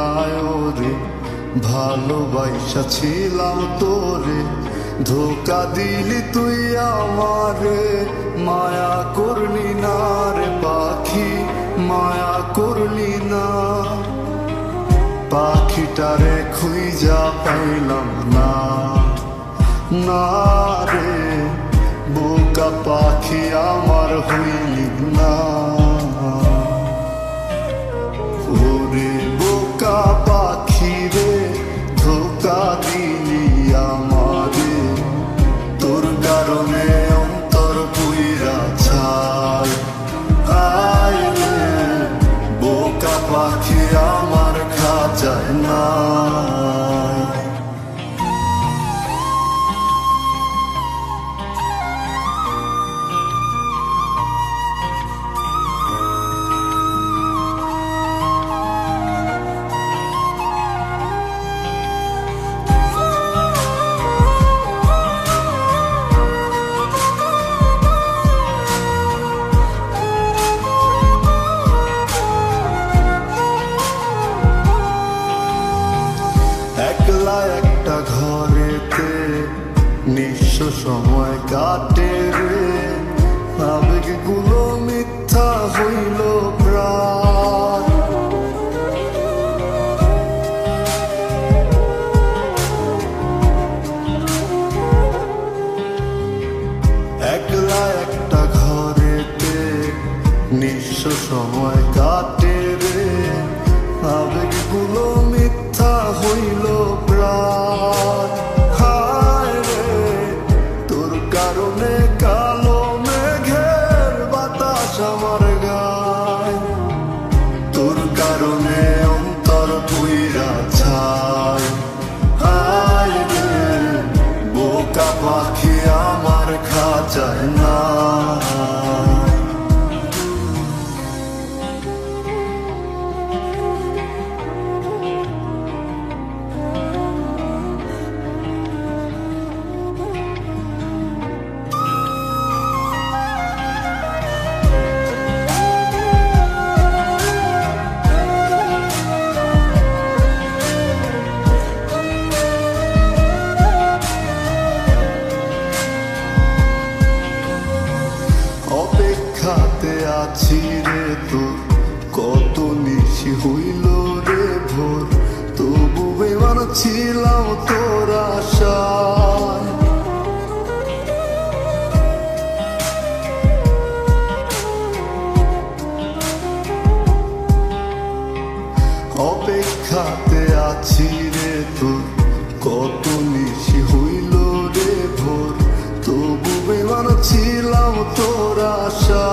বেলায় রে ভালোবাসা ছিলাম তোরে, ধোকা দিলি তুই আমারে। মায়া করলি না রে পাখি, মায়া করলি না। পাখিটারে খুঁজা পাইলাম না, না রে বোকা পাখি আমার হইলি না। ওরে বোকা পাখি রে ধোকা দিলি আমারে, তোর কারণে অন্তর পুইরা ছাই। আয় রে বোকা পাখি আমার খাঁচায় নাই। একলা একটা ঘরেতে নিঃস্ব সময় কাটে রে, আবেগগুলো মিথ্যা হইল প্রায়। একলা একটা ঘরেতে নিঃস্ব সময় কাটে রে, আবেগগুলো মিথ্যা হইল প্রায়। হায় রে তোর কারণে কালো মেঘের বাতাস আমার গায়, তোর কারণে অন্তর পুইরা ছাই। হায় রে বোকা পাখি আমার খাঁচায় না। অপেক্ষাতে আছি রে তোর, কত নিশি হইল রে ভোর, তবু বেমান ছিলাম তোর আশায়। অপেক্ষাতে আছি রে তোর, কত নিশি হইল রে ভোর, তবু বেমান ছিলাম তোর আশা।